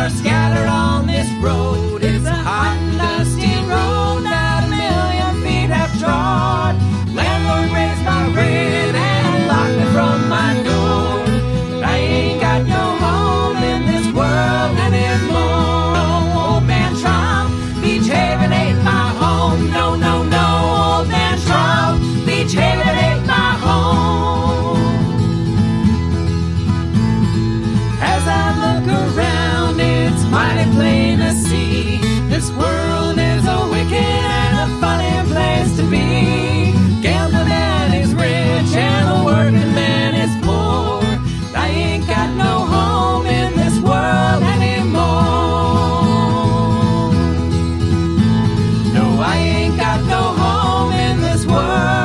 are scattered on this road. It's a hot and dusty road that 1,000,000 feet have trod. Landlord raised my rent and locked me from my door. But I ain't got no home in this world anymore. Old man Trump, Beach Haven ain't my home. No, no, no, old man Trump, Beach Haven ain't my home. As I look around, it's mighty plain to see this world is a wicked and a funny place to be. Gambling man is rich and the working man is poor. I ain't got no home in this world anymore. No, I ain't got no home in this world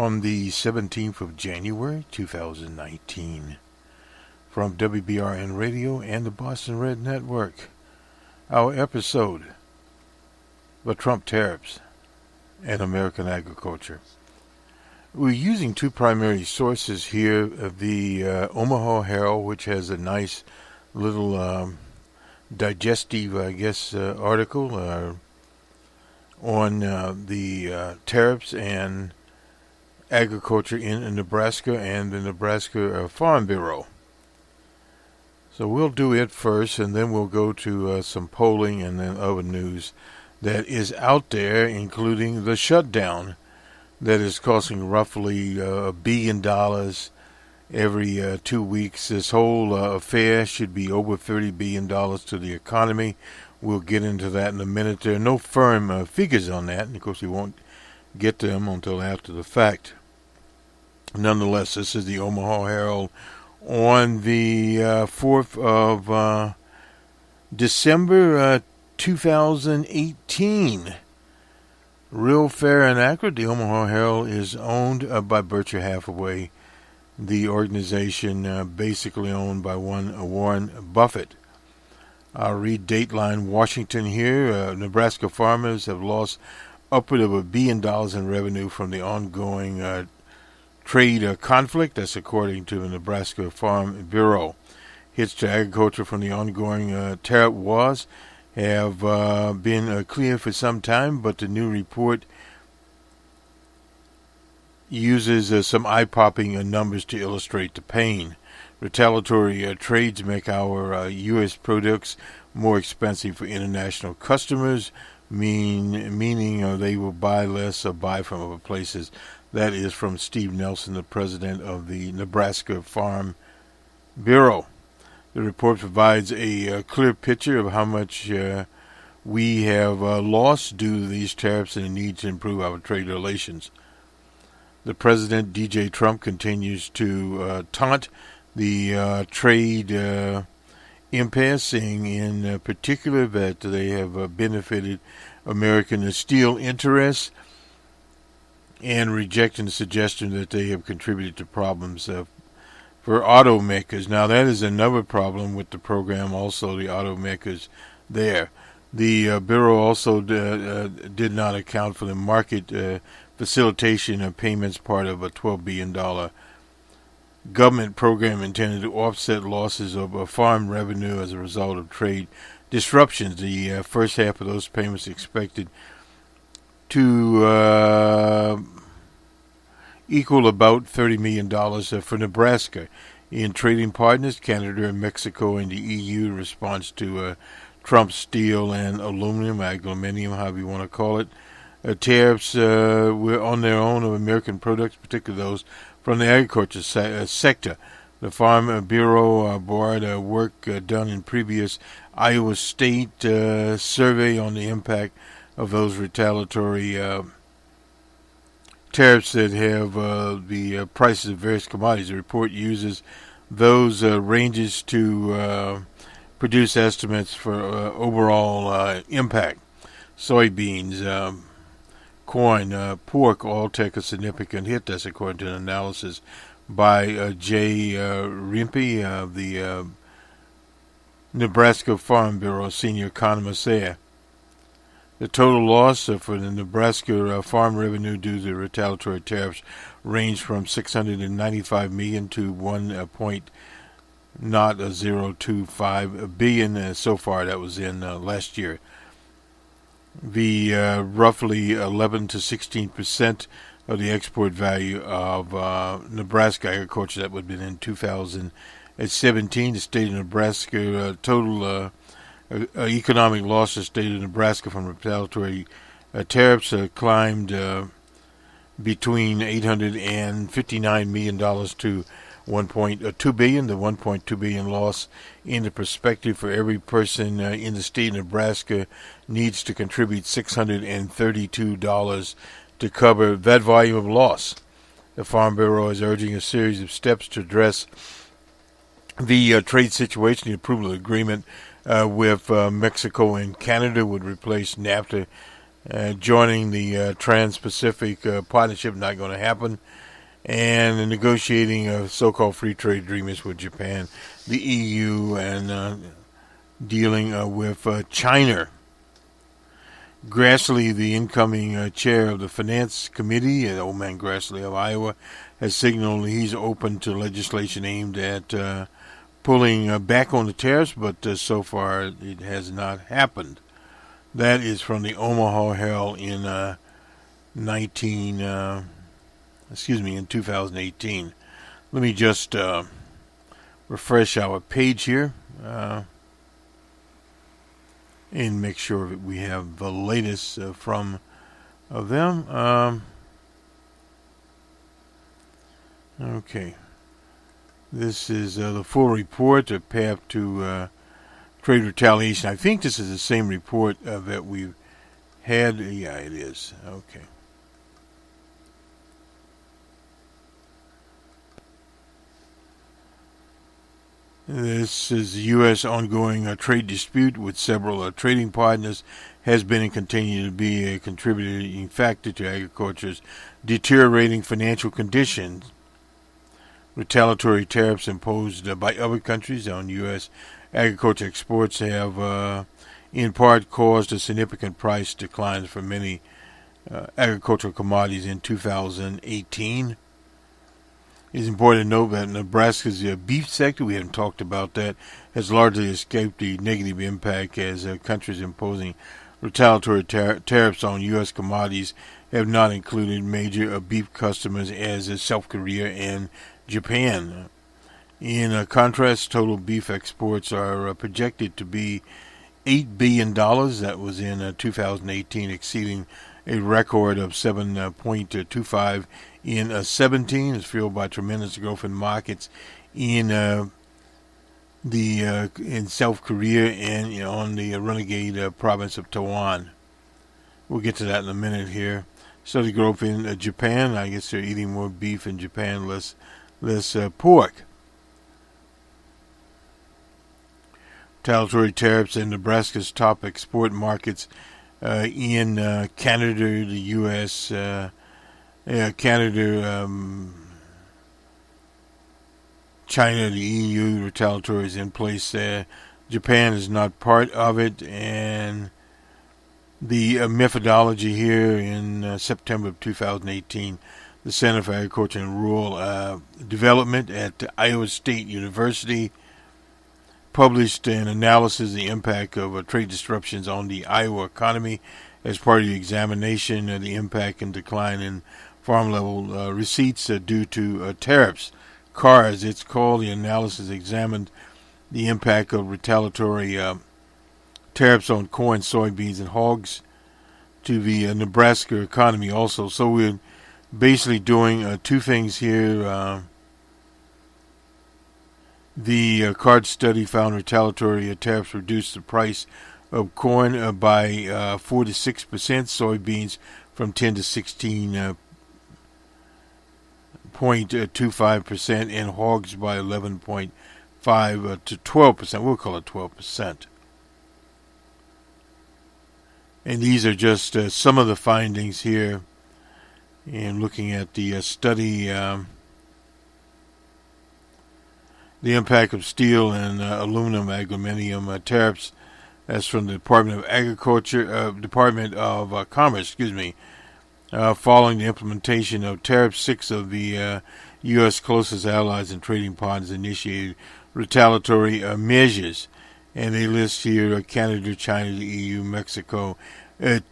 On the 17th of January 2019, from WBRN Radio and the Boston Red Network, our episode, The Trump Tariffs and American Agriculture. We're using two primary sources here, the Omaha Herald, which has a nice little digestive, article on the tariffs and agriculture in Nebraska, and the Nebraska Farm Bureau. So we'll do it first, and then we'll go to some polling and then other news that is out there, including the shutdown that is costing roughly $1 billion every 2 weeks. This whole affair should be over $30 billion to the economy. We'll get into that in a minute. There are no firm figures on that, and of course we won't get to them until after the fact. Nonetheless, this is the Omaha Herald on the 4th of December 2018. Real, fair, and accurate. The Omaha Herald is owned by Berkshire Hathaway, the organization basically owned by one Warren Buffett. I'll read Dateline Washington here. Nebraska farmers have lost upward of $1 billion in revenue from the ongoing trade conflict. That's according to the Nebraska Farm Bureau. Hits to agriculture from the ongoing tariff wars have been clear for some time, but the new report uses some eye-popping numbers to illustrate the pain. Retaliatory trades make our U.S. products more expensive for international customers, meaning they will buy less or buy from other places. That is from Steve Nelson, the president of the Nebraska Farm Bureau. The report provides a clear picture of how much we have lost due to these tariffs and the need to improve our trade relations. The president, DJ Trump, continues to taunt the trade impasse, saying in particular that they have benefited American steel interests, and rejecting the suggestion that they have contributed to problems for automakers. Now, that is another problem with the program, also the automakers there. The Bureau also did not account for the market facilitation of payments, part of a $12 billion government program intended to offset losses of farm revenue as a result of trade disruptions. The first half of those payments expected to equal about $30 million for Nebraska. In trading partners, Canada and Mexico and the EU, in response to Trump's steel and aluminum, however you want to call it, tariffs were on their own of American products, particularly those from the agriculture sector. The Farm Bureau borrowed work done in previous Iowa State survey on the impact of those retaliatory tariffs that have the prices of various commodities. The report uses those ranges to produce estimates for overall impact. Soybeans, corn. Pork all take a significant hit. That's according to an analysis by Jay Rempe of the Nebraska Farm Bureau, senior economist there. The total loss for the Nebraska farm revenue due to retaliatory tariffs ranged from $695 million to $1.025 billion. So far, that was in last year. The roughly 11 to 16% of the export value of Nebraska agriculture, that would have been in 2017. The state of Nebraska total economic loss of the state of Nebraska from retaliatory tariffs climbed between $859 million to $1.2 billion. The $1.2 billion loss in the perspective for every person in the state of Nebraska needs to contribute $632 to cover that volume of loss. The Farm Bureau is urging a series of steps to address the trade situation. The approval agreement with Mexico and Canada would replace NAFTA. Joining the Trans-Pacific Partnership, not going to happen. And negotiating so-called free trade agreements with Japan, the EU, and dealing with China. Grassley, the incoming chair of the Finance Committee, old man Grassley of Iowa, has signaled he's open to legislation aimed at pulling back on the tariffs, but so far it has not happened. That is from the Omaha Herald in 2018. Let me just refresh our page here and make sure that we have the latest from them. Okay. This is the full report, A Path to Trade Retaliation. I think this is the same report that we've had. Yeah, it is. Okay. This is the U.S. ongoing trade dispute with several trading partners has been and continues to be a contributing factor to agriculture's deteriorating financial conditions. Retaliatory tariffs imposed by other countries on U.S. agriculture exports have in part caused a significant price declines for many agricultural commodities in 2018. It's important to note that Nebraska's beef sector, we haven't talked about that, has largely escaped the negative impact as countries imposing retaliatory tariffs on U.S. commodities have not included major beef customers as South Korea and Japan. In contrast, total beef exports are projected to be $8 billion. That was in 2018, exceeding a record of 7.25 in 17. It's fueled by tremendous growth in markets in in South Korea and on the renegade province of Taiwan. We'll get to that in a minute here. Steady growth in Japan. I guess they're eating more beef in Japan, less pork. Retaliatory tariffs in Nebraska's top export markets in Canada, the U.S., Canada, China, the EU. Retaliatory is in place there. Japan is not part of it, and the methodology here in September of 2018, the Center for Agriculture and Rural Development at Iowa State University published an analysis of the impact of trade disruptions on the Iowa economy as part of the examination of the impact and decline in farm-level receipts due to tariffs. CARS, it's called. The analysis examined the impact of retaliatory tariffs on corn, soybeans, and hogs to the Nebraska economy also. So we're basically doing two things here. The CARD study found retaliatory tariffs reduced the price of corn by 4 to 6%, soybeans from 10 to 16.25%, and hogs by 11.5 to 12%. We'll call it 12%. And these are just some of the findings here. And looking at the study, the impact of steel and aluminum, aluminium tariffs. That's from the Department of Agriculture, Department of Commerce, following the implementation of tariffs, 6 of the U.S. closest allies and trading partners initiated retaliatory measures. And they list here Canada, China, the EU, Mexico,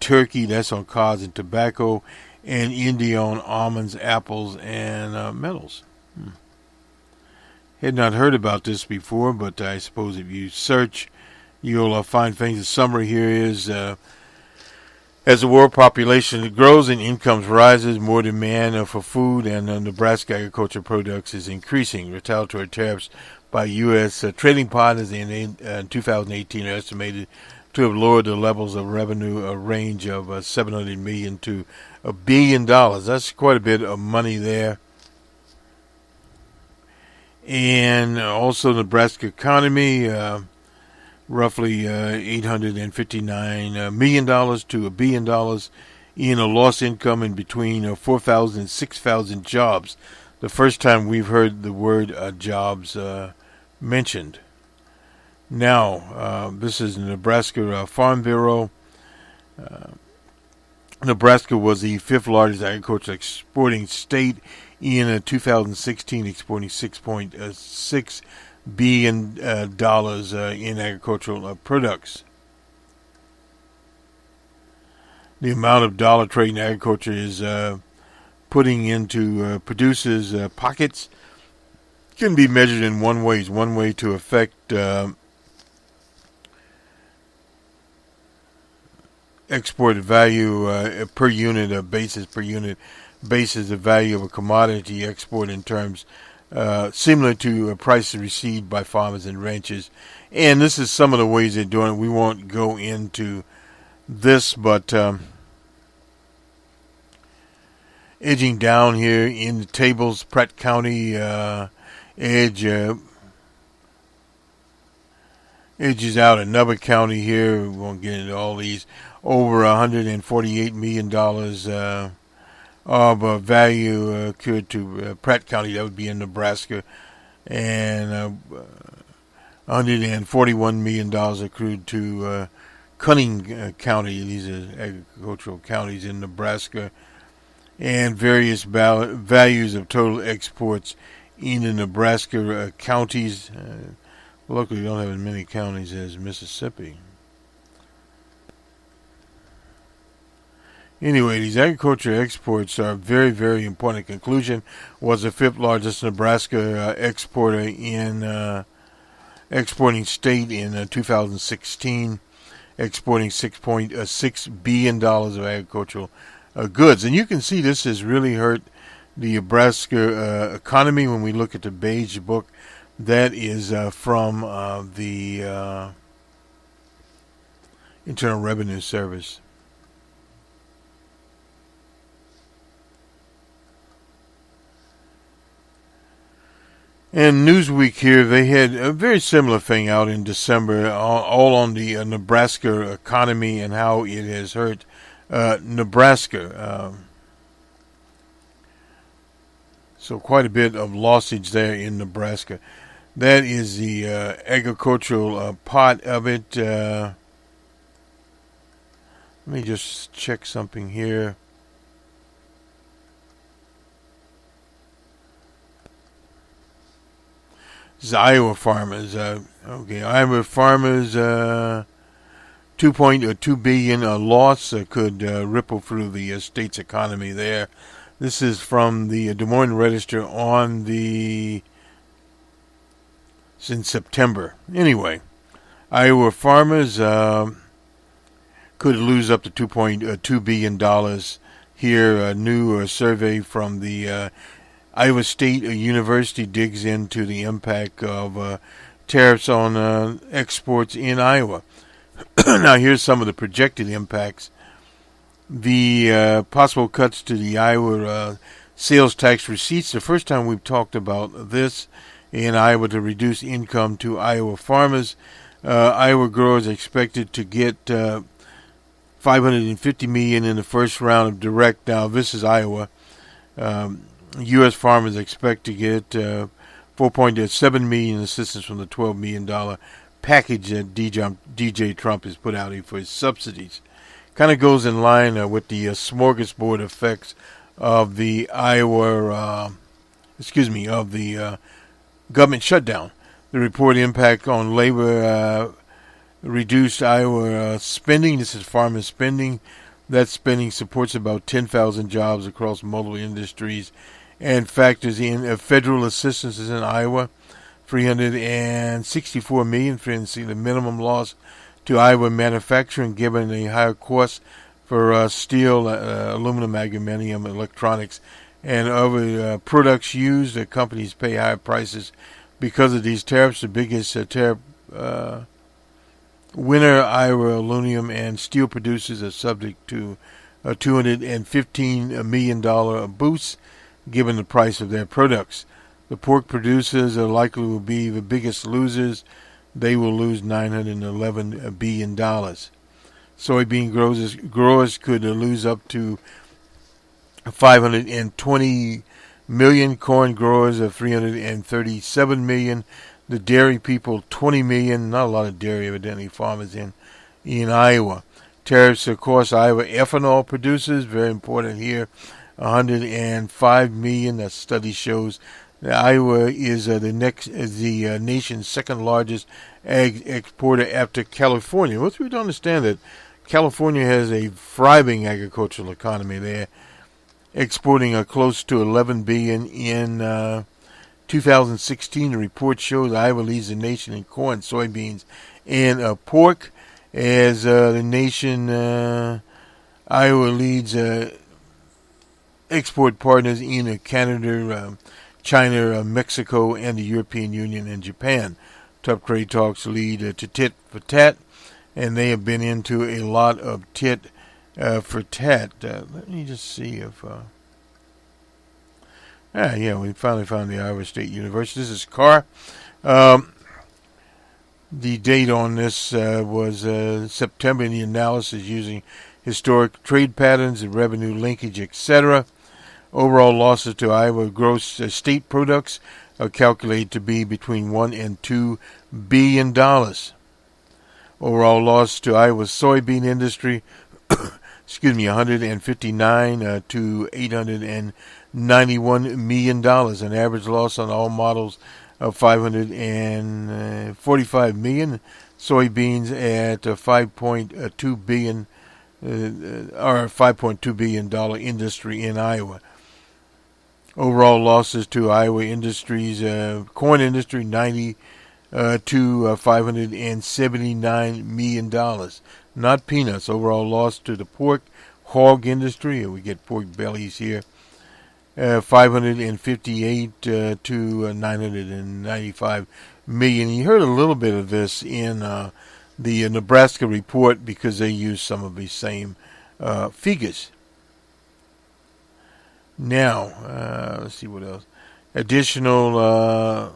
Turkey, that's on cars and tobacco, and India on almonds, apples, and metals. Had not heard about this before, but I suppose if you search, you'll find things. The summary here is, as the world population grows and incomes rises, more demand for food and Nebraska agriculture products is increasing. Retaliatory tariffs by U.S. Trading partners in 2018 are estimated to have lowered the levels of revenue, a range of $700 million to $1 billion. That's quite a bit of money there. And also Nebraska economy, roughly $859 million to $1 billion in a lost income in between 4,000 and 6,000 jobs. The first time we've heard the word jobs mentioned. Now, this is the Nebraska Farm Bureau. Nebraska was the 5th largest agricultural exporting state in 2016, exporting $6.6 billion in agricultural products. The amount of dollar trade in agriculture is putting into producers' pockets can be measured in one way. One way to affect export value per unit basis, the value of a commodity export in terms similar to prices received by farmers and ranchers. And this is some of the ways they're doing it. We won't go into this, but edging down here in the tables, Pratt County edges out another county here. We won't get into all these. Over $148 million of value accrued to Pratt County. That would be in Nebraska. And $141 million accrued to Cunning County. These are agricultural counties in Nebraska. And various values of total exports in the Nebraska counties. Luckily, we don't have as many counties as Mississippi. Anyway, these agriculture exports are very, very important. Conclusion was the 5th largest Nebraska exporter in exporting state in 2016, exporting $6.6 billion of agricultural goods. And you can see this has really hurt the Nebraska economy when we look at the beige book. That is from the Internal Revenue Service. And Newsweek here, they had a very similar thing out in December, all on the Nebraska economy and how it has hurt Nebraska. So quite a bit of lossage there in Nebraska. That is the agricultural part of it. Let me just check something here. This is Iowa farmers. Iowa farmers, $2.2 billion loss could ripple through the state's economy there. This is from the Des Moines Register in September. Anyway, Iowa farmers could lose up to $2.2 billion here. A new survey from the Iowa State University digs into the impact of tariffs on exports in Iowa. Now, here's some of the projected impacts. The possible cuts to the Iowa sales tax receipts. The first time we've talked about this in Iowa to reduce income to Iowa farmers. Iowa growers expected to get $550 million in the first round of direct. Now, this is Iowa. U.S. farmers expect to get $4.7 million in assistance from the $12 million package that DJ Trump has put out here for his subsidies. Kind of goes in line with the smorgasbord effects of the government shutdown. The report impact on labor reduced Iowa spending. This is farmer spending. That spending supports about 10,000 jobs across multiple industries and factors in federal assistance in Iowa, $364 million. Friends, see the minimum loss to Iowa manufacturing given a higher cost for steel, aluminum, aluminium, electronics, and other products used. The companies pay higher prices because of these tariffs. The biggest tariff winner, Iowa aluminum and steel producers, are subject to a $215 million boost given the price of their products. The pork producers are likely will be the biggest losers. They will lose $911 billion. Soybean growers could lose up to $520 million. Corn growers are $337 million. The dairy people, $20 million. Not a lot of dairy, evidently, farmers in Iowa. Tariffs, of course, Iowa ethanol producers, very important here, $105 million. A study shows that Iowa is the nation's second largest ag exporter after California. Most people don't understand that California has a thriving agricultural economy. They're exporting close to $11 billion in 2016. The report shows Iowa leads the nation in corn, soybeans, and pork. As the nation, Iowa leads export partners in Canada, China, Mexico, and the European Union and Japan. Tough trade talks lead to tit for tat, and they have been into a lot of tit for tat. Let me just see if... we finally found the Iowa State University. This is Carr. The date on this was September in the analysis using historic trade patterns and revenue linkage, etc. Overall losses to Iowa gross state products are calculated to be between $1 and $2 billion. Overall loss to Iowa's soybean industry, $159 to $891 million. An average loss on all models of $545 million. Soybeans at $5.2 billion, or $5.2 billion industry in Iowa. Overall losses to Iowa industries, corn industry, $90 to $579 million. Not peanuts. Overall loss to the pork hog industry, we get pork bellies here, $558 to $995 million. You heard a little bit of this in the Nebraska report because they use some of the same figures. Now, let's see what else. Additional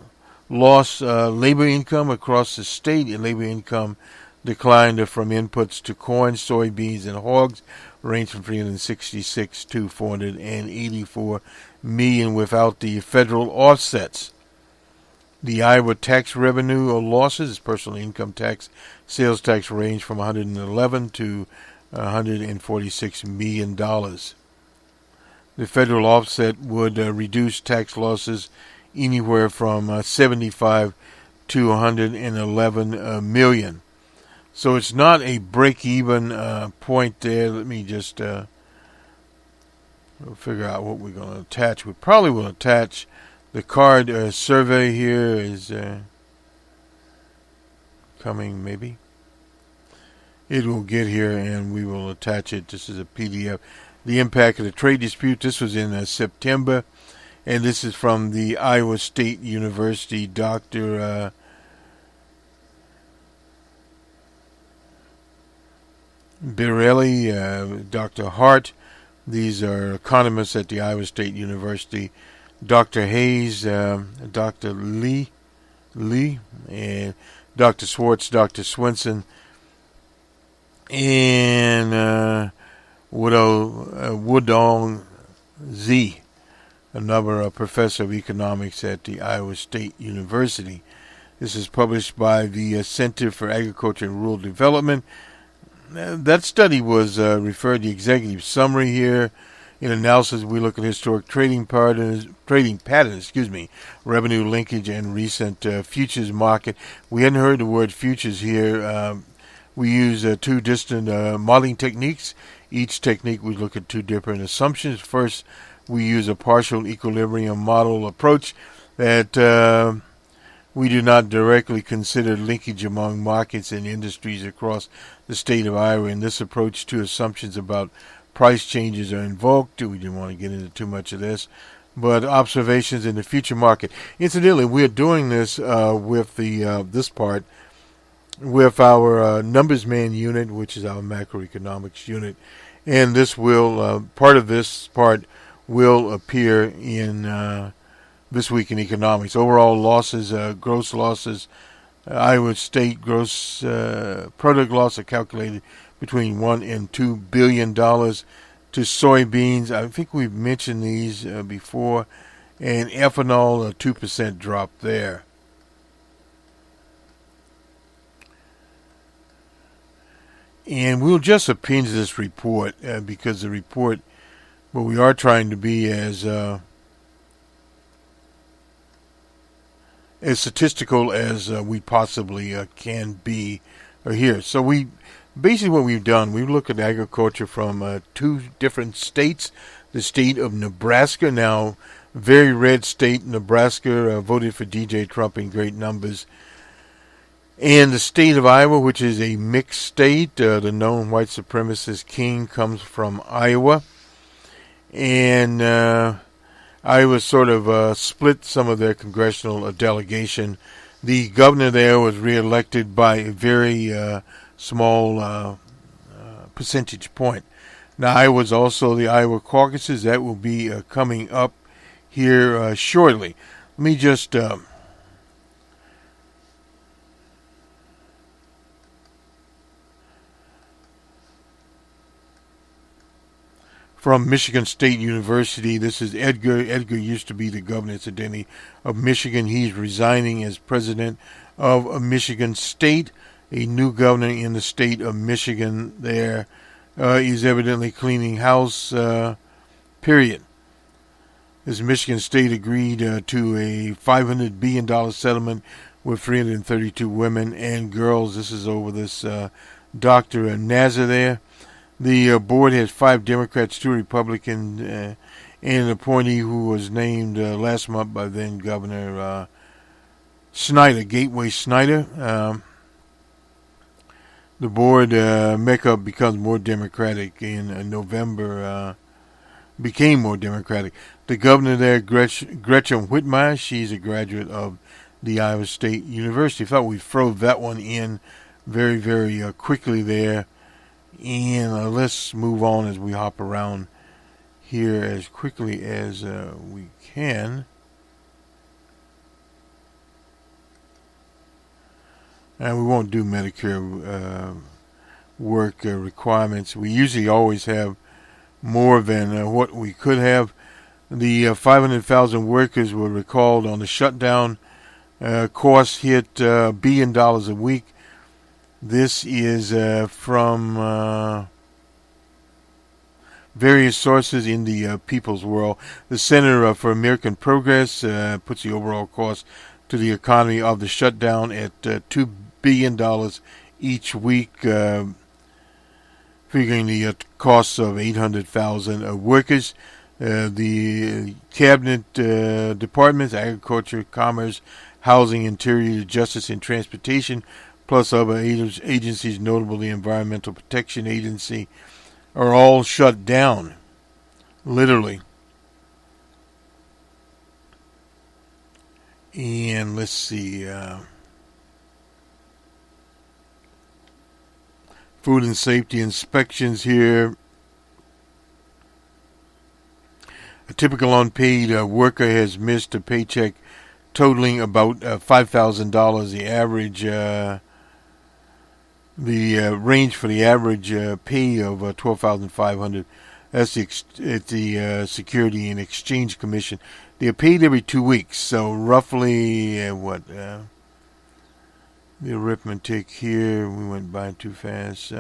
loss, labor income across the state. Labor income declined from inputs to corn, soybeans, and hogs, range from $366 to $484 million without the federal offsets. The Iowa tax revenue losses, personal income tax, sales tax, range from $111 to $146 million. The federal offset would reduce tax losses anywhere from 75 to 111 million. So it's not a break-even point there. Let me just figure out what we're going to attach. We probably will attach the card survey here is coming, maybe. It will get here, and we will attach it. This is a PDF. The impact of the trade dispute. This was in September, and this is from the Iowa State University, Dr. Birelli, Dr. Hart. These are economists at the Iowa State University. Dr. Hayes, Dr. Lee, and Dr. Swartz, Dr. Swenson. And Woodong Z, another professor of economics at the Iowa State University. This is published by the Center for Agriculture and Rural Development. That study was referred to the executive summary here. In analysis, we look at historic trading patterns, revenue linkage, and recent futures market. We hadn't heard the word futures here. We use two distant modeling techniques. Each technique, we look at two different assumptions. First, we use a partial equilibrium model approach that we do not directly consider linkage among markets and industries across the state of Iowa. In this approach, two assumptions about price changes are invoked. We didn't want to get into too much of this, but observations in the future market. Incidentally, we're doing this with this part with our numbers man unit, which is our macroeconomics unit, and this will part of this part will appear in This Week in Economics. Overall losses, gross losses, Iowa State gross product loss are calculated between $1 and $2 billion to soybeans. I think we've mentioned these before. And ethanol, a 2% drop there. And we'll just append this report because the report, what we are trying to be as statistical as we possibly can be here. So we basically what we've done, we've looked at agriculture from two different states. The state of Nebraska, now very red state, Nebraska, voted for DJ Trump in great numbers. And the state of Iowa, which is a mixed state, the known white supremacist king comes from Iowa. And Iowa sort of split some of their congressional delegation. The governor there was reelected by a very small percentage point. Now, Iowa's also the Iowa caucuses. That will be coming up here shortly. Let me just from Michigan State University. This is Edgar. Edgar used to be the governor, incidentally, of Michigan. He's resigning as president of Michigan State. A new governor in the state of Michigan there is evidently cleaning house, period. As Michigan State agreed to a $500 billion settlement with 332 women and girls. This is over this Dr. Nazar there. The board has 5 Democrats, 2 Republicans, and an appointee who was named last month by then Governor Snyder, Gateway Snyder. The board makeup becomes more Democratic in November, became more Democratic. The governor there, Gretchen Whitmire, she's a graduate of the Iowa State University. I thought we'd throw that one in very, very quickly there. And let's move on as we hop around here as quickly as we can. And we won't do Medicare work requirements. We usually always have more than what we could have. The 500,000 workers were recalled on the shutdown. Costs hit $1 billion a week. This is from various sources in the People's World. The Center for American Progress puts the overall cost to the economy of the shutdown at $2 billion each week, figuring the costs of 800,000 workers. The cabinet departments, agriculture, commerce, housing, interior, justice, and transportation, plus other agencies, notably the Environmental Protection Agency, are all shut down, literally. And let's see, food and safety inspections here. A typical unpaid worker has missed a paycheck totaling about $5,000. The average The range for the average pay of $12,500. That's the Security and Exchange Commission. They're paid every 2 weeks, so roughly the arithmetic here, we went by too fast.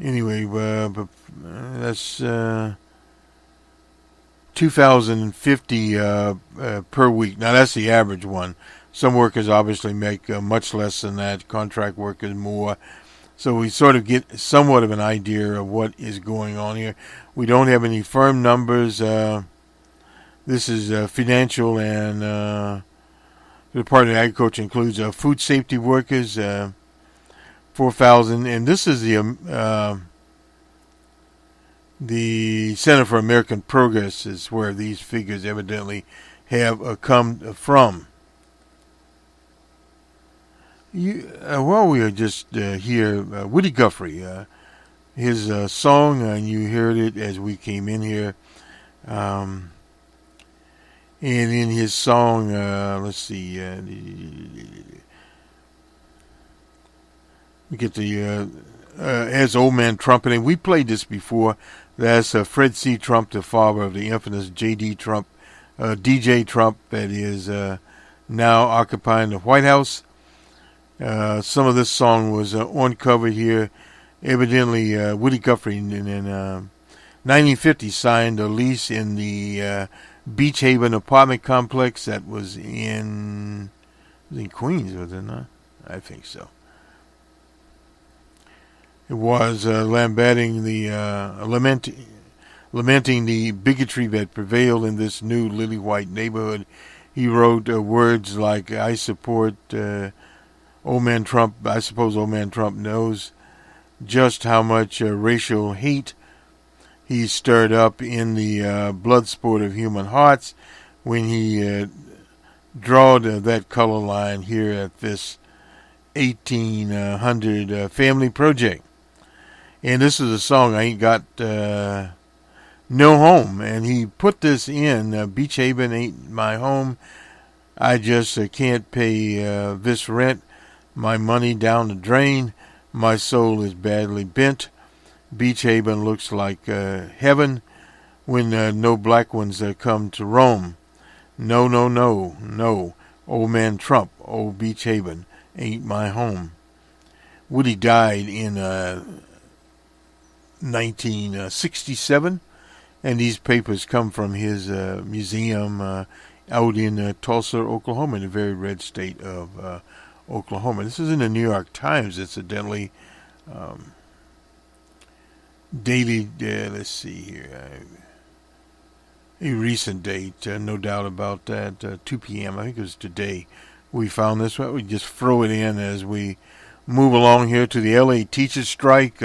Anyway, but that's $2,050 per week. Now that's the average one. Some workers obviously make much less than that. Contract workers more. So we sort of get somewhat of an idea of what is going on here. We don't have any firm numbers. This is financial, and the Department of Agriculture includes food safety workers, 4,000, and this is the Center for American Progress is where these figures evidently have come from. While we are just here, Woody Guthrie, his song, and you heard it as we came in here. And in his song, let's see, we get the has Old Man Trump, and we played this before. That's Fred C. Trump, the father of the infamous J.D. Trump, DJ Trump, that is now occupying the White House. Some of this song was on cover here. Evidently, Woody Guthrie in 1950 signed a lease in the Beach Haven apartment complex that was in Queens, was it not? I think so. It was lamenting the bigotry that prevailed in this new lily white neighborhood. He wrote words like, "I support Old Man Trump." I suppose Old Man Trump knows just how much racial hate he stirred up in the blood sport of human hearts when he drawed that color line here at this 1800 family project. And this is a song, I Ain't Got No Home. And he put this in, Beach Haven ain't my home. I just can't pay this rent. My money down the drain. My soul is badly bent. Beach Haven looks like heaven when no black ones come to roam. No, no, no, no. Old Man Trump, old Beach Haven ain't my home. Woody died in 1967, and these papers come from his museum out in Tulsa, Oklahoma, in the very red state of Oklahoma. This is in the New York Times, incidentally. Daily, let's see here, a recent date, no doubt about that, 2 p.m., I think it was today we found this. We just throw it in as we move along here to the LA teachers strike.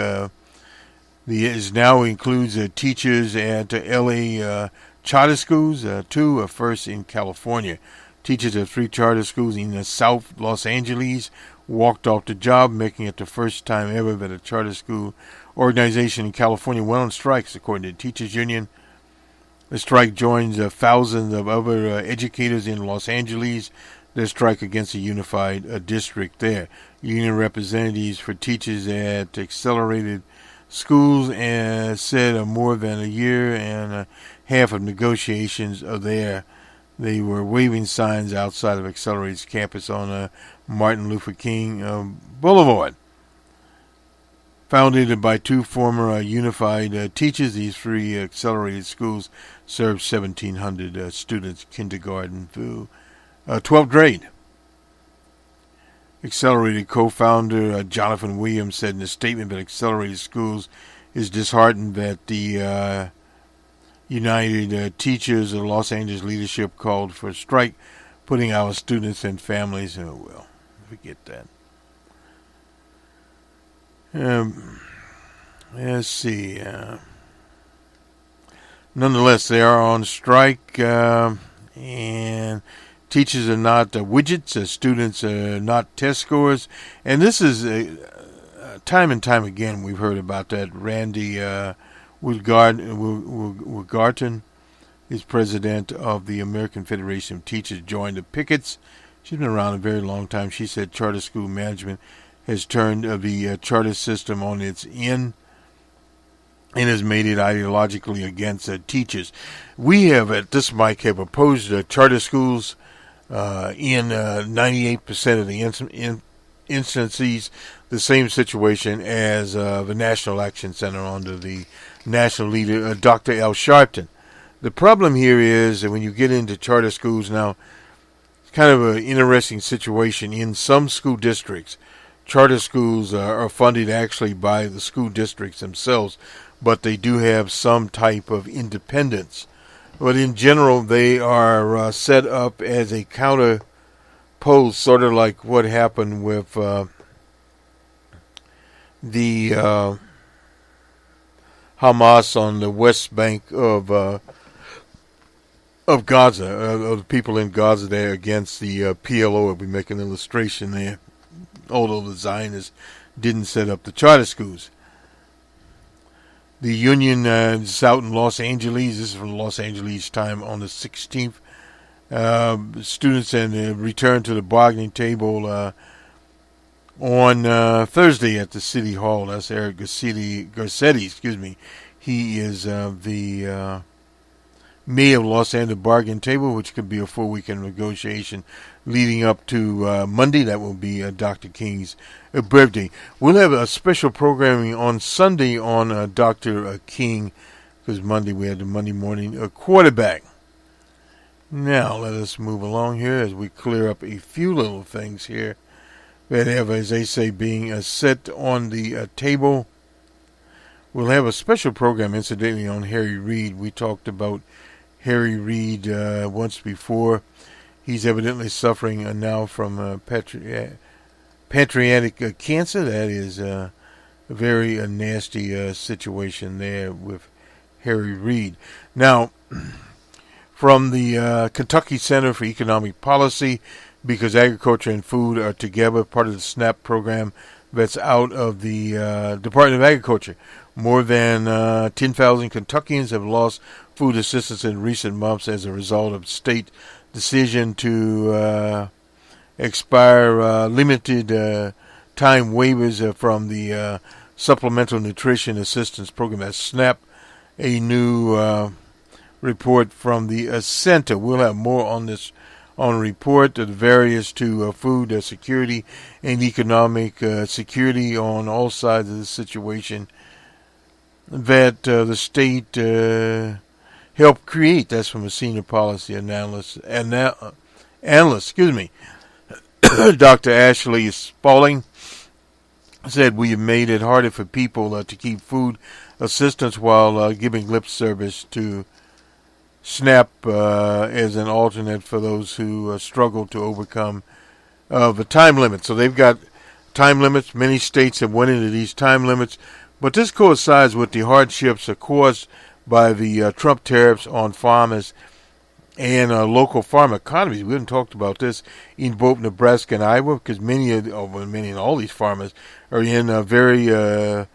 It now includes teachers at LA charter schools, two, first in California. Teachers at 3 charter schools in South Los Angeles walked off the job, making it the first time ever that a charter school organization in California went on strikes, according to the Teachers Union. The strike joins thousands of other educators in Los Angeles. Their strike against a unified district there. Union representatives for teachers at accelerated schools said more than a year and a half of negotiations are there. They were waving signs outside of Accelerated's campus on Martin Luther King Boulevard. Founded by 2 former unified teachers, these 3 accelerated schools served 1,700 students, kindergarten through 12th grade. Accelerated co-founder Jonathan Williams said in a statement that Accelerated Schools is disheartened that the United Teachers of Los Angeles leadership called for a strike, putting our students and families, forget that. Let's see. Nonetheless, they are on strike, and teachers are not widgets. Students are not test scores. And this is time and time again we've heard about that. Randy Woodgarten is president of the American Federation of Teachers, joined the pickets She's been around a very long time. She said charter school management has turned the charter system on its end and has made it ideologically against teachers. We have, at this mic, have opposed charter schools in 98% of the instances, the same situation as the National Action Center under the national leader, Dr. Al Sharpton. The problem here is that when you get into charter schools now, it's kind of an interesting situation. In some school districts, charter schools are funded actually by the school districts themselves, but they do have some type of independence. But in general, they are set up as a counterpose, sort of like what happened with the Hamas on the West Bank of Gaza, of the people in Gaza there against the PLO. We make an illustration there, although the Zionists didn't set up the charter schools. The union is out in Los Angeles. This is from Los Angeles time on the 16th. Students return to the bargaining table on Thursday at the City Hall. That's Eric Garcetti. He is the mayor of Los Angeles bargaining table, which could be a 4-weekend negotiation leading up to Monday. That will be Dr. King's birthday. We'll have a special programming on Sunday on Dr. King, because Monday we had the Monday morning quarterback. Now let us move along here as we clear up a few little things here that have, as they say, being set on the table. We'll have a special program, incidentally, on Harry Reid. We talked about Harry Reid once before. He's evidently suffering now from pancreatic cancer. That is a very nasty situation there with Harry Reid. Now, from the Kentucky Center for Economic Policy, because agriculture and food are together, part of the SNAP program that's out of the Department of Agriculture. More than 10,000 Kentuckians have lost food assistance in recent months as a result of state decision to expire limited time waivers from the Supplemental Nutrition Assistance Program, that's SNAP. A new report from the center. We'll have more on this on a report of the various to food security and economic security on all sides of the situation that the state helped create. That's from a senior policy analyst, Dr. Ashley Spaulding said, we have made it harder for people to keep food assistance while giving lip service to SNAP as an alternate for those who struggle to overcome the time limit. So they've got time limits. Many states have went into these time limits, but this coincides with the hardships caused by the Trump tariffs on farmers and local farm economies. We haven't talked about this in both Nebraska and Iowa, because many and all these farmers are in very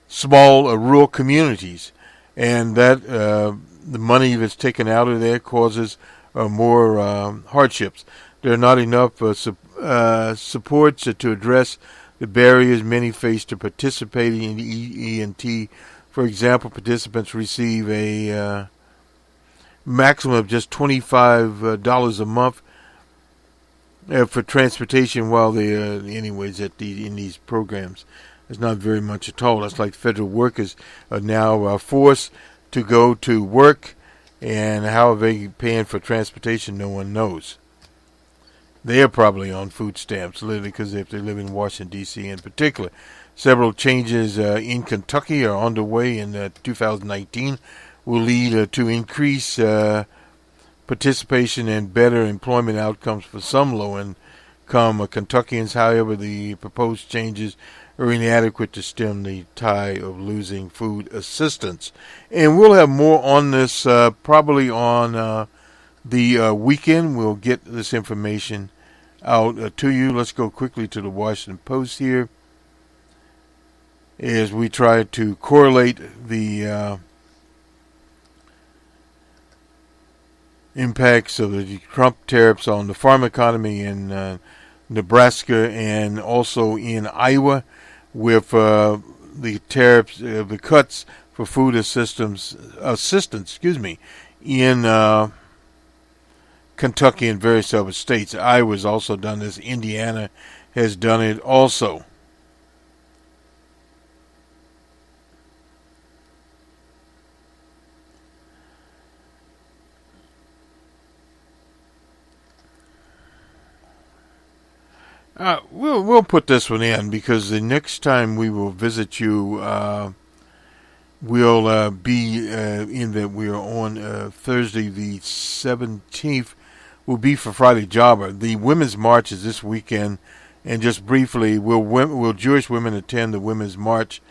small rural communities, and that the money that's taken out of there causes more hardships. There are not enough supports to address the barriers many face to participating in the ENT. For example, participants receive a maximum of just $25 a month for transportation while they're anyways in these programs. It's not very much at all. That's like federal workers are now forced to go to work, and how are they paying for transportation? No one knows. They are probably on food stamps, literally, because if they live in Washington, D.C. in particular. Several changes in Kentucky are underway in 2019, will lead to increased participation and better employment outcomes for some low-income Kentuckians. However, the proposed changes are inadequate to stem the tide of losing food assistance. And we'll have more on this probably on the weekend. We'll get this information out to you. Let's go quickly to the Washington Post here as we try to correlate the impacts of the Trump tariffs on the farm economy in Nebraska and also in Iowa, with the tariffs, the cuts for food assistance, in Kentucky and various other states. Iowa's also done this. Indiana has done it also. We'll put this one in because the next time we will visit you, we'll be in that we are on Thursday the 17th. Will be for Friday Jobber. The Women's March is this weekend, and just briefly, will Jewish women attend the Women's March?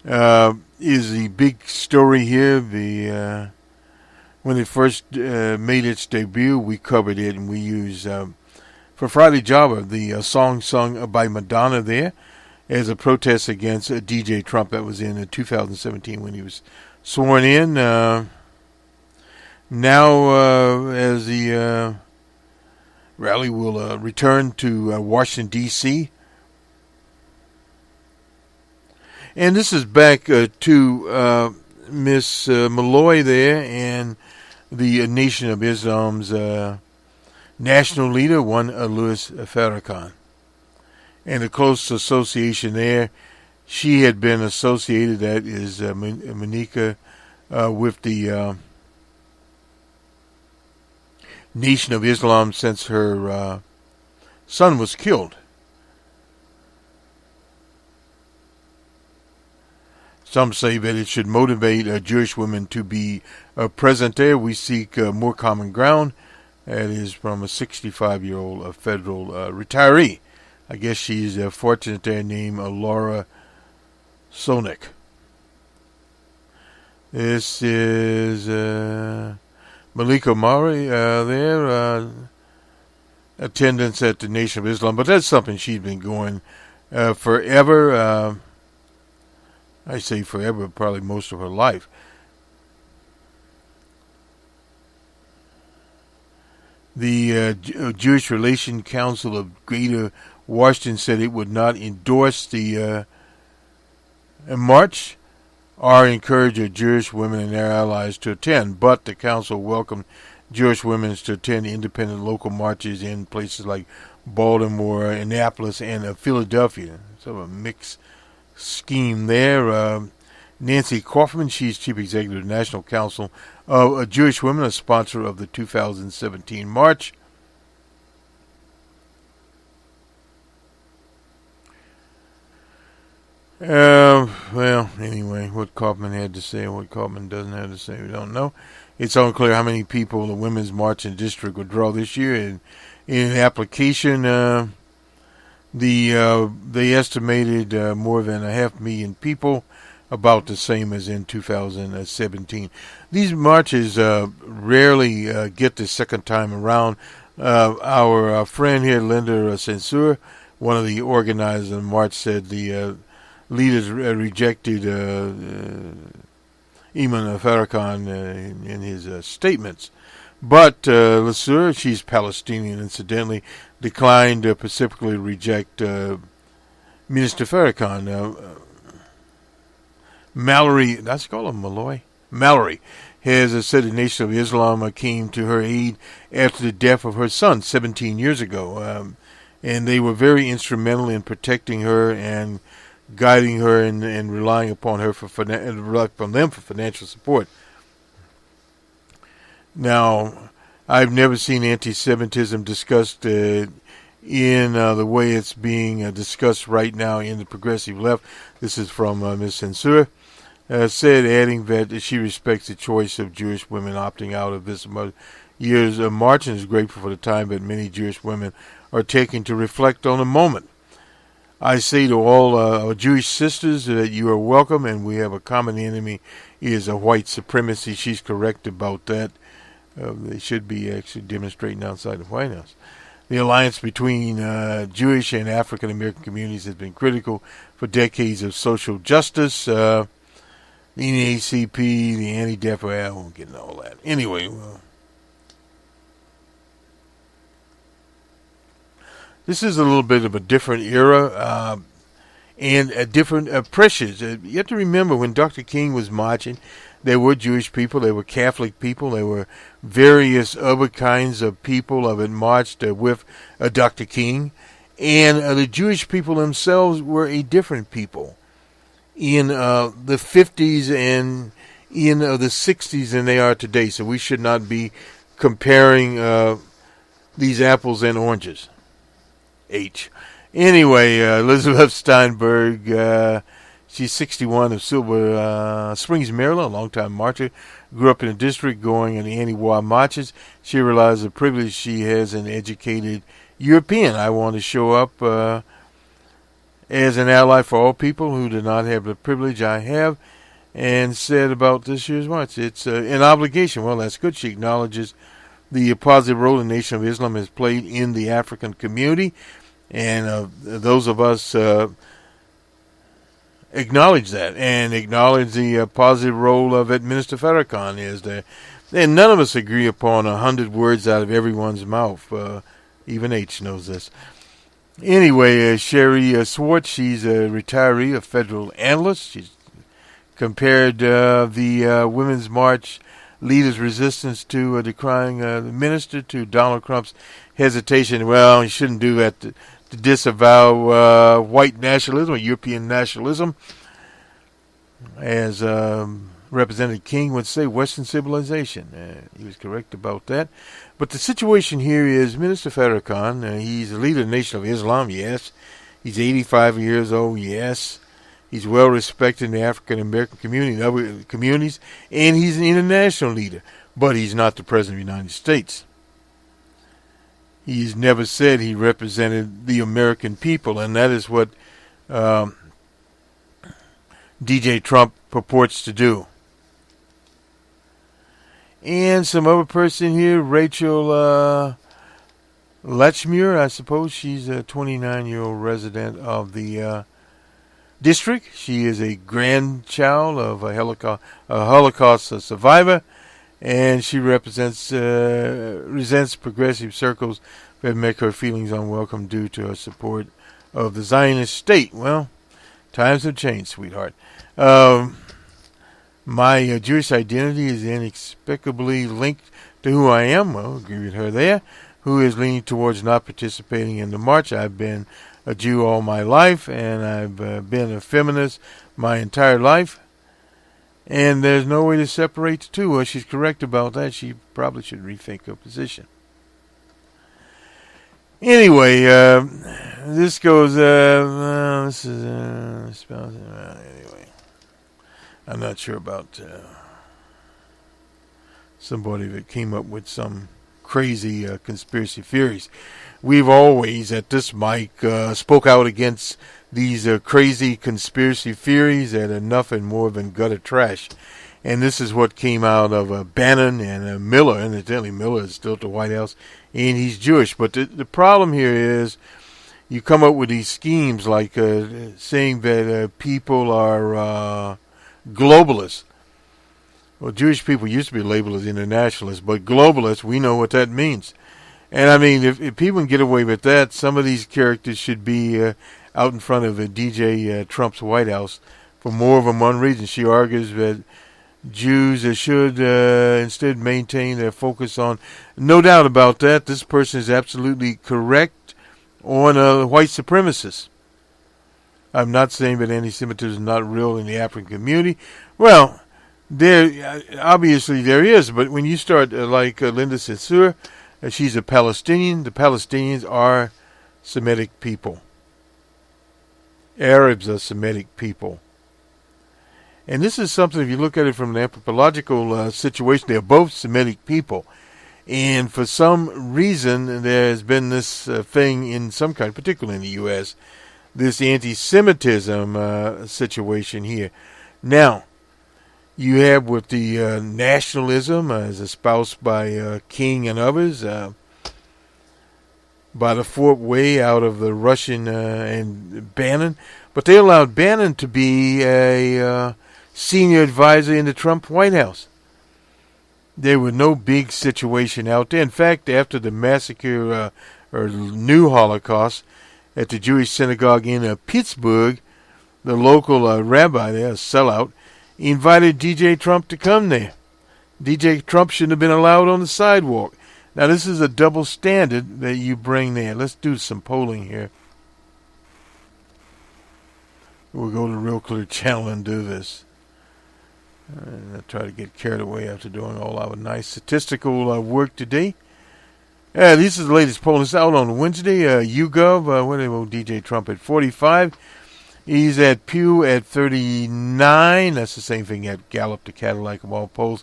Is the big story here. When it first made its debut, we covered it, and we used for Friday Jobber the song sung by Madonna there as a protest against DJ Trump. That was in 2017 when he was sworn in. Now, as the rally will return to Washington, D.C., and this is back to Miss Malloy there and the Nation of Islam's national leader, one Louis Farrakhan, and a close association there. She had been associated, that is Monica, with the Nation of Islam since her son was killed. Some say that it should motivate Jewish women to be present there. We seek more common ground. That is from a 65-year-old federal retiree. I guess she's fortunate there, named Laura Sonic. This is Malika Mari there, attendance at the Nation of Islam. But that's something she's been going forever. I say forever, probably most of her life. The Jewish Relations Council of Greater Washington said it would not endorse the march or encourage Jewish women and their allies to attend, but the council welcomed Jewish women to attend independent local marches in places like Baltimore, Annapolis, and Philadelphia. Sort of a mixed scheme there. Nancy Kaufman, she's Chief Executive of the National Council of Jewish Women, a sponsor of the 2017 march. Well, anyway, what Kaufman had to say and what Kaufman doesn't have to say, we don't know. It's unclear how many people the Women's March in the district will draw this year. In an application, they estimated more than 500,000 people, about the same as in 2017. These marches rarely get the second time around. Our friend here, Linda Censur, one of the organizers of the march, said the leaders rejected Imam Farrakhan in his statements. But Censur, she's Palestinian, incidentally, declined to specifically reject Minister Farrakhan. Mallory, that's called him Malloy. Mallory has said the Nation of Islam came to her aid after the death of her son 17 years ago, and they were very instrumental in protecting her and guiding her and relying upon her from them for financial support. Now, I've never seen anti-Semitism discussed in the way it's being discussed right now in the progressive left. This is from Ms. Censur. Said, adding that she respects the choice of Jewish women opting out of this year's march and is grateful for the time that many Jewish women are taking to reflect on the moment. I say to all our Jewish sisters that you are welcome, and we have a common enemy, is a white supremacy. She's correct about that. They should be actually demonstrating outside the White House. The alliance between Jewish and African American communities has been critical for decades of social justice. The NAACP, the anti-death, I won't get into all that. Anyway, This is a little bit of a different era and a different pressures. You have to remember when Dr. King was marching, there were Jewish people, there were Catholic people, there were various other kinds of people that marched with Dr. King. And the Jewish people themselves were a different people in the 50s and in the 60s than they are today. So we should not be comparing these apples and oranges. Anyway, Elizabeth Steinberg, she's 61 of Silver Springs, Maryland, a longtime marcher. Grew up in the district going in the anti-war marches. She realized the privilege she has an educated European. I want to show up as an ally for all people who do not have the privilege I have, and said about this year's march, it's an obligation. Well, that's good. She acknowledges the positive role the Nation of Islam has played in the African community, and those of us acknowledge that and acknowledge the positive role of Minister Farrakhan is there. And none of us agree upon 100 words out of everyone's mouth. Even H knows this. Anyway, Sherry Swartz, she's a retiree, a federal analyst. She's compared the Women's March leaders' resistance to decrying the minister to Donald Trump's hesitation. Well, you shouldn't do that to disavow white nationalism or European nationalism. As Representative King would say, Western civilization. He was correct about that. But the situation here is Minister Farrakhan, he's the leader of the Nation of Islam, yes. He's 85 years old, yes. He's well respected in the African American community and other communities, and he's an international leader. But he's not the President of the United States. He's never said he represented the American people, and that is what DJ Trump purports to do. And some other person here, Rachel Lechmuir, I suppose. She's a 29-year-old resident of the district. She is a grandchild of a Holocaust survivor, and she resents progressive circles that make her feelings unwelcome due to her support of the Zionist state. Well, times have changed, sweetheart. My Jewish identity is inexplicably linked to who I am. Well, agree with her there. Who is leaning towards not participating in the march. I've been a Jew all my life, and I've been a feminist my entire life. And there's no way to separate the two. Well, she's correct about that. She probably should rethink her position. Anyway, this goes, anyway. I'm not sure about somebody that came up with some crazy conspiracy theories. We've always, at this mic, spoke out against these crazy conspiracy theories that are nothing more than gutter trash. And this is what came out of Bannon and Miller, and incidentally Miller is still at the White House, and he's Jewish. But the problem here is you come up with these schemes like saying that people are globalists. Well, Jewish people used to be labeled as internationalists, but globalists, we know what that means. And I mean, if people can get away with that, some of these characters should be out in front of DJ Trump's White House for more than one reason. She argues that Jews should instead maintain their focus on, no doubt about that, this person is absolutely correct, on white supremacists. I'm not saying that anti-Semitism is not real in the African community. Well, there obviously there is, but when you start like Linda Sarsour, she's a Palestinian. The Palestinians are Semitic people. Arabs are Semitic people. And this is something, if you look at it from an anthropological situation, they're both Semitic people. And for some reason, there has been this thing in some kind, particularly in the U.S., this anti-Semitism situation here. Now, you have with the nationalism as espoused by King and others, by the Fort Way out of the Russian and Bannon. But they allowed Bannon to be a senior advisor in the Trump White House. There was no big situation out there. In fact, after the massacre or new Holocaust, at the Jewish synagogue in Pittsburgh. The local rabbi there, a sellout, invited DJ Trump to come there. DJ Trump shouldn't have been allowed on the sidewalk. Now, this is a double standard that you bring there. Let's do some polling here. We'll go to Real Clear Channel and do this. And I'll try to get carried away after doing all our nice statistical work today. This is the latest poll. It's out on Wednesday. YouGov, where they will DJ Trump at 45. He's at Pew at 39. That's the same thing at Gallup, the Cadillac of all polls.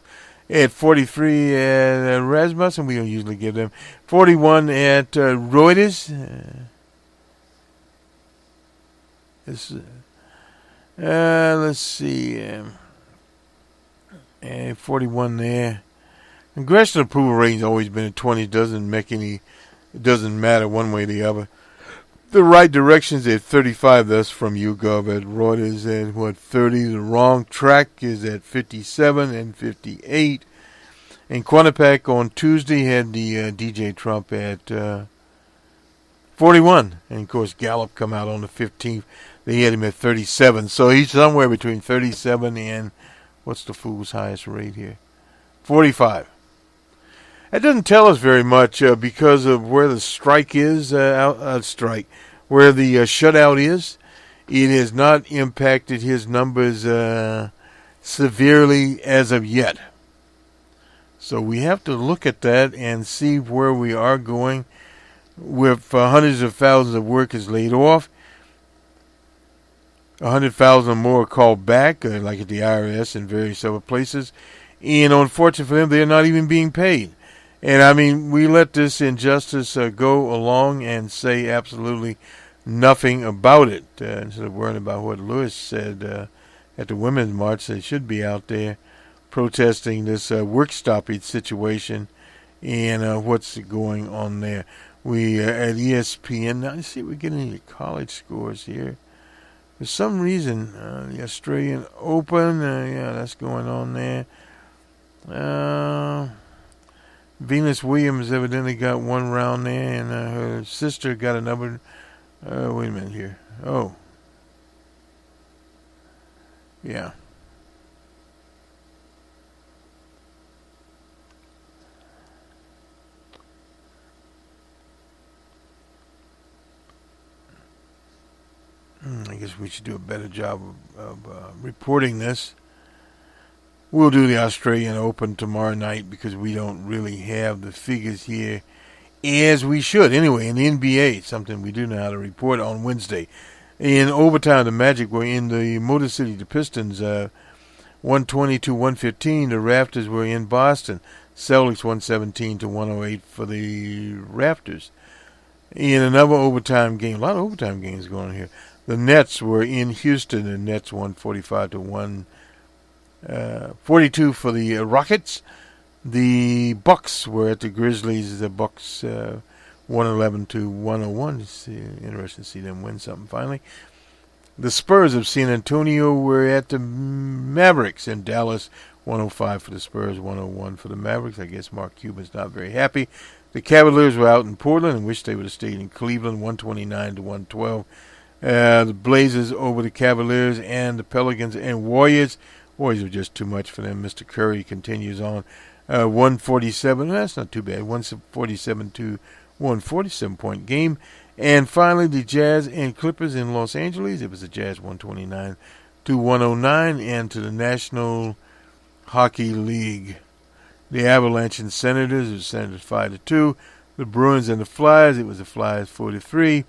At 43 at Rasmussen, we don't usually give them. 41 at Reuters. Let's see. 41 there. Congressional approval rating's always been at 20. It doesn't matter one way or the other. The right direction's at 35. That's from YouGov. At Reuters at 30. The wrong track is at 57 and 58. And Quinnipiac on Tuesday had the DJ Trump at 41. And of course Gallup come out on the 15th. They had him at 37. So he's somewhere between 37 and what's the fool's highest rate here? 45. That doesn't tell us very much because of where the strike is, where the shutout is. It has not impacted his numbers severely as of yet. So we have to look at that and see where we are going with hundreds of thousands of workers laid off. 100,000 more called back, like at the IRS and various other places. And unfortunately for them, they're not even being paid. And I mean, we let this injustice go along and say absolutely nothing about it. Instead of worrying about what Lewis said at the Women's March, they should be out there protesting this work stoppage situation and what's going on there. We at ESPN, now let's see if we're getting any college scores here. For some reason, the Australian Open, that's going on there. Venus Williams evidently got one round there, and her sister got another. Wait a minute here. Oh. Yeah. I guess we should do a better job of reporting this. We'll do the Australian Open tomorrow night because we don't really have the figures here as we should. Anyway, in the NBA, something we do know how to report on Wednesday. In overtime, the Magic were in the Motor City. The Pistons 120 to 115. The Raptors were in Boston. Celtics 117 to 108 for the Raptors. In another overtime game, a lot of overtime games going on here. The Nets were in Houston. The Nets 145 to 142 for the Rockets. The Bucks were at the Grizzlies. The Bucks 111 to 101. It's interesting to see them win something finally. The Spurs of San Antonio were at the Mavericks in Dallas. 105 for the Spurs, 101 for the Mavericks. I guess Mark Cuban's not very happy. The Cavaliers were out in Portland and wish they would have stayed in Cleveland. 129 to 112. The Blazers over the Cavaliers and the Pelicans and Warriors. Warriors were just too much for them. Mr. Curry continues on. 147. That's not too bad. 147 to 147 point game. And finally, the Jazz and Clippers in Los Angeles. It was the Jazz 129 to 109. And to the National Hockey League, the Avalanche and Senators. It was Senators 5 to 2. The Bruins and the Flyers. It was the Flyers 4-3.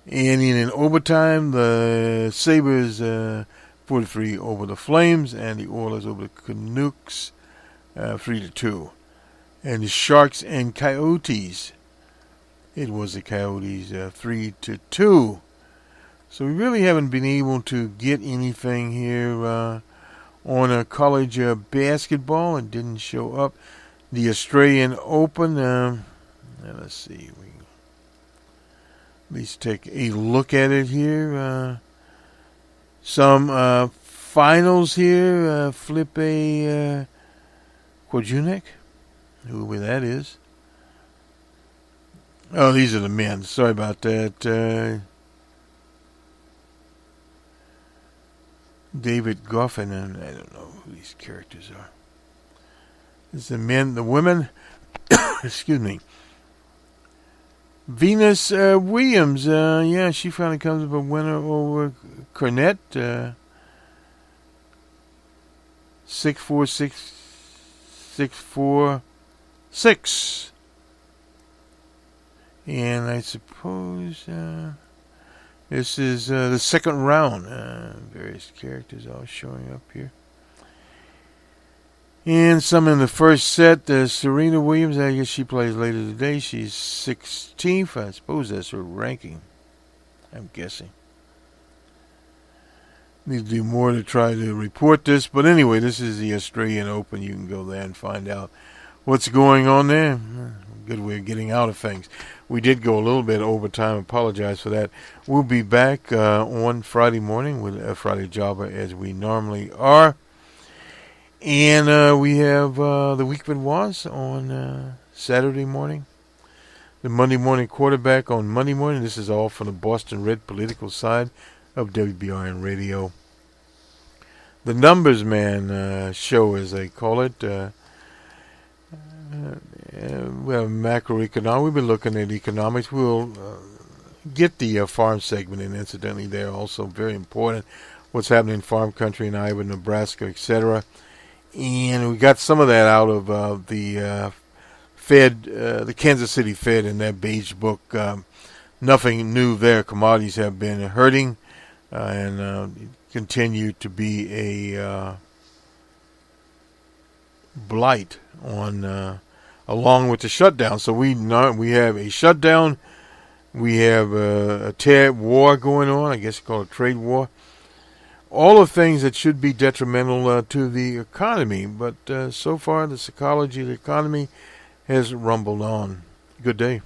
And in an overtime, the Sabres 4-3 over the Flames, and the Oilers over the Canucks 3-2. And the Sharks and Coyotes, it was the Coyotes 3-2. So we really haven't been able to get anything here on a college basketball. It didn't show up. The Australian Open, let's see. At least take a look at it here. Some finals here. Filipe Kojunek, whoever that is. Oh, these are the men. Sorry about that. David Goffin, and I don't know who these characters are. It's the men, the women. Excuse me. Venus Williams, yeah, she finally comes up a winner over Cornett. 64646. And I suppose this is the second round. Various characters all showing up here. And some in the first set. Serena Williams, I guess she plays later today. She's 16th. I suppose that's her ranking. I'm guessing. Need to do more to try to report this. But anyway, this is the Australian Open. You can go there and find out what's going on there. Good way of getting out of things. We did go a little bit over time. Apologize for that. We'll be back on Friday morning with a Friday Jobber as we normally are. And we have the Week Was on Saturday morning. The Monday Morning Quarterback on Monday morning. This is all from the Boston Red political side of WBRN Radio. The Numbers Man show, as they call it. We have macroeconomics. We've been looking at economics. We'll get the farm segment in, incidentally, there also. Very important. What's happening in farm country in Iowa, Nebraska, etc. And we got some of that out of the Fed, the Kansas City Fed, in that beige book. Nothing new there. Commodities have been hurting and continue to be a blight on, along with the shutdown. So we have a shutdown. We have a tariff war going on. I guess you call it a trade war. All of things that should be detrimental to the economy, but so far the psychology of the economy has rumbled on. Good day.